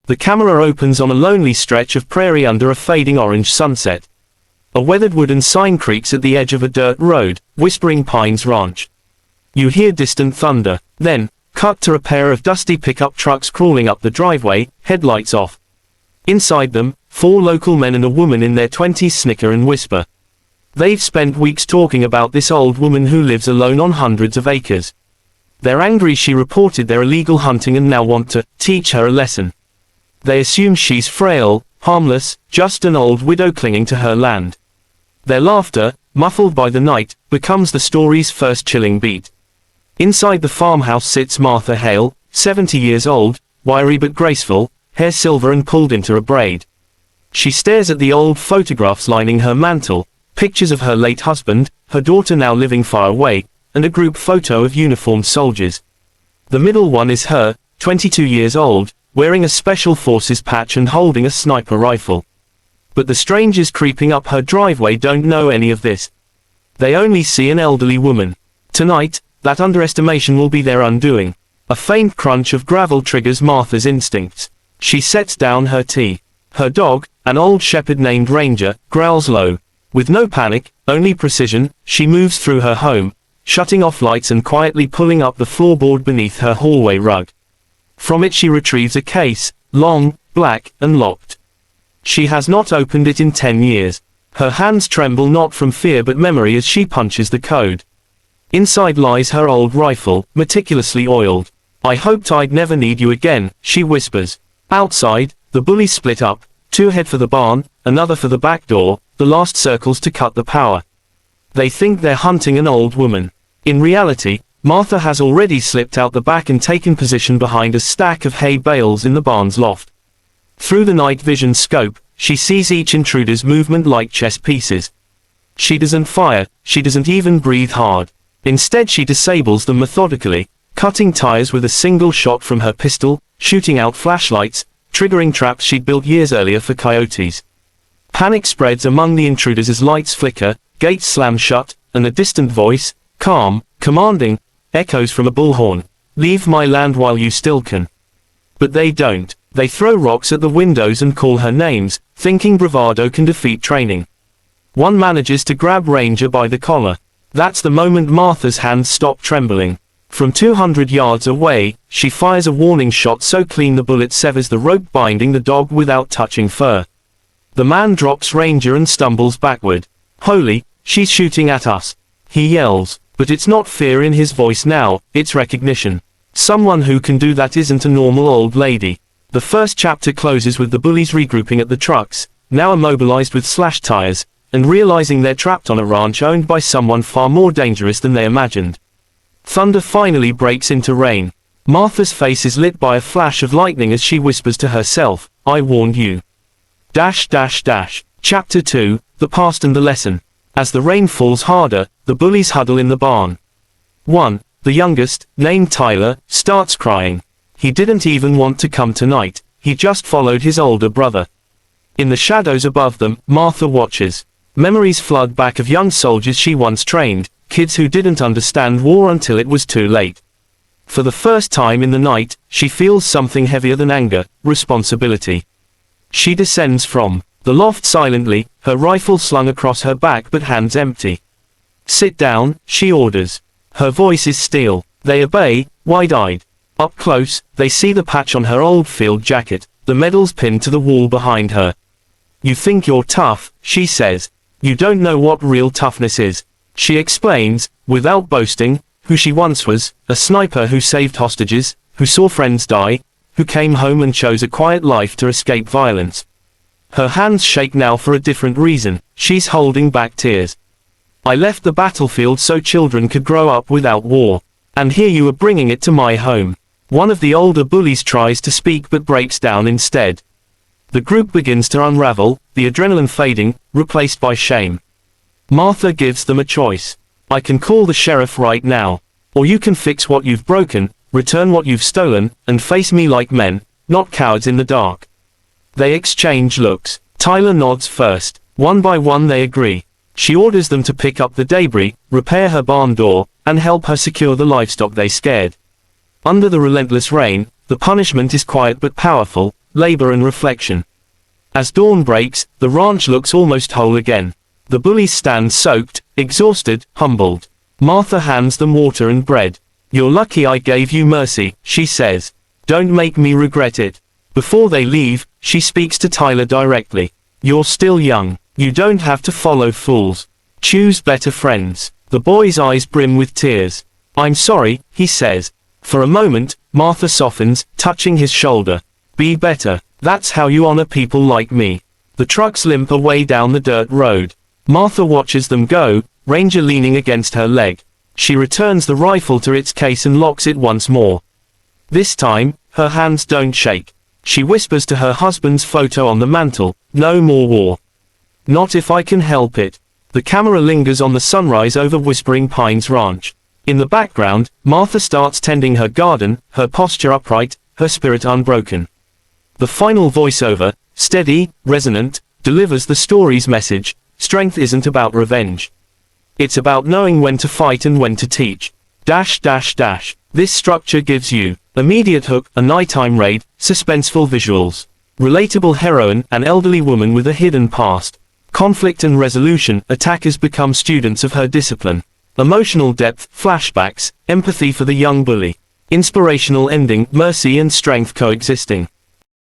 The camera opens on a lonely stretch of prairie under a fading orange sunset. A weathered wooden sign creaks at the edge of a dirt road, Whispering Pines Ranch. You hear distant thunder, then, cut to a pair of dusty pickup trucks crawling up the driveway, headlights off. Inside them, 4 local men and a woman in their 20s snicker and whisper. They've spent weeks talking about this old woman who lives alone on hundreds of acres. They're angry she reported their illegal hunting and now want to teach her a lesson. They assume she's frail, harmless, just an old widow clinging to her land. Their laughter, muffled by the night, becomes the story's first chilling beat. Inside the farmhouse sits Martha Hale, 70 years old, wiry but graceful, hair silver and pulled into a braid. She stares at the old photographs lining her mantel, pictures of her late husband, her daughter now living far away, and a group photo of uniformed soldiers. The middle one is her, 22 years old, wearing a Special Forces patch and holding a sniper rifle. But the strangers creeping up her driveway don't know any of this. They only see an elderly woman. Tonight, that underestimation will be their undoing. A faint crunch of gravel triggers Martha's instincts. She sets down her tea. Her dog, an old shepherd named Ranger, growls low. With no panic, only precision, she moves through her home, shutting off lights and quietly pulling up the floorboard beneath her hallway rug. From it she retrieves a case, long, black, and locked. She has not opened it in 10 years. Her hands tremble not from fear but memory as she punches the code. Inside lies her old rifle, meticulously oiled. I hoped I'd never need you again, she whispers. Outside, the bullies split up, 2 head for the barn, another for the back door, the last circles to cut the power. They think they're hunting an old woman. In reality, Martha has already slipped out the back and taken position behind a stack of hay bales in the barn's loft. Through the night vision scope, she sees each intruder's movement like chess pieces. She doesn't fire, she doesn't even breathe hard. Instead she disables them methodically, cutting tires with a single shot from her pistol, shooting out flashlights, triggering traps she'd built years earlier for coyotes. Panic spreads among the intruders as lights flicker, gates slam shut, and a distant voice, calm, commanding, echoes from a bullhorn. Leave my land while you still can. But they don't. They throw rocks at the windows and call her names, thinking bravado can defeat training. One manages to grab Ranger by the collar. That's the moment Martha's hands stop trembling. From 200 yards away, she fires a warning shot so clean the bullet severs the rope binding the dog without touching fur. The man drops Ranger and stumbles backward. Holy, she's shooting at us. He yells, but it's not fear in his voice now, it's recognition. Someone who can do that isn't a normal old lady. The first chapter closes with the bullies regrouping at the trucks, now immobilized with slashed tires, and realizing they're trapped on a ranch owned by someone far more dangerous than they imagined. Thunder finally breaks into rain. Martha's face is lit by a flash of lightning as she whispers to herself, I warned you. Chapter 2, The Past and the Lesson. As the rain falls harder, the bullies huddle in the barn. One, the youngest, named Tyler, starts crying. He didn't even want to come tonight, he just followed his older brother. In the shadows above them, Martha watches. Memories flood back of young soldiers she once trained, kids who didn't understand war until it was too late. For the first time in the night, she feels something heavier than anger, responsibility. She descends from the loft silently, her rifle slung across her back but hands empty. Sit down, she orders. Her voice is steel. They obey, wide-eyed. Up close, they see the patch on her old field jacket, the medals pinned to the wall behind her. You think you're tough, she says. You don't know what real toughness is. She explains, without boasting, who she once was, a sniper who saved hostages, who saw friends die, who came home and chose a quiet life to escape violence. Her hands shake now for a different reason, she's holding back tears. I left the battlefield so children could grow up without war. And here you are bringing it to my home. One of the older bullies tries to speak but breaks down instead. The group begins to unravel, the adrenaline fading, replaced by shame. Martha gives them a choice. I can call the sheriff right now. Or you can fix what you've broken, return what you've stolen, and face me like men, not cowards in the dark. They exchange looks. Tyler nods first. One by one they agree. She orders them to pick up the debris, repair her barn door, and help her secure the livestock they scared. Under the relentless rain, the punishment is quiet but powerful. labor and reflection. As dawn breaks, the ranch looks almost whole again. The bullies stand soaked, exhausted, humbled. Martha hands them water and bread. "You're lucky I gave you mercy," she says. "Don't make me regret it." Before they leave, she speaks to Tyler directly. "You're still young. You don't have to follow fools. Choose better friends." The boy's eyes brim with tears. "I'm sorry," he says. For a moment, Martha softens, touching his shoulder. "Be better. That's how you honor people like me." The trucks limp away down the dirt road. Martha watches them go, Ranger leaning against her leg. She returns the rifle to its case and locks it once more. This time, her hands don't shake. She whispers to her husband's photo on the mantle, "No more war. Not if I can help it." The camera lingers on the sunrise over Whispering Pines Ranch. In the background, Martha starts tending her garden, her posture upright, her spirit unbroken. The final voiceover, steady, resonant, delivers the story's message: strength isn't about revenge. It's about knowing when to fight and when to teach. This structure gives you immediate hook, a nighttime raid, suspenseful visuals. Relatable heroine, an elderly woman with a hidden past. Conflict and resolution, attackers become students of her discipline. Emotional depth, flashbacks, empathy for the young bully. Inspirational ending, mercy and strength coexisting.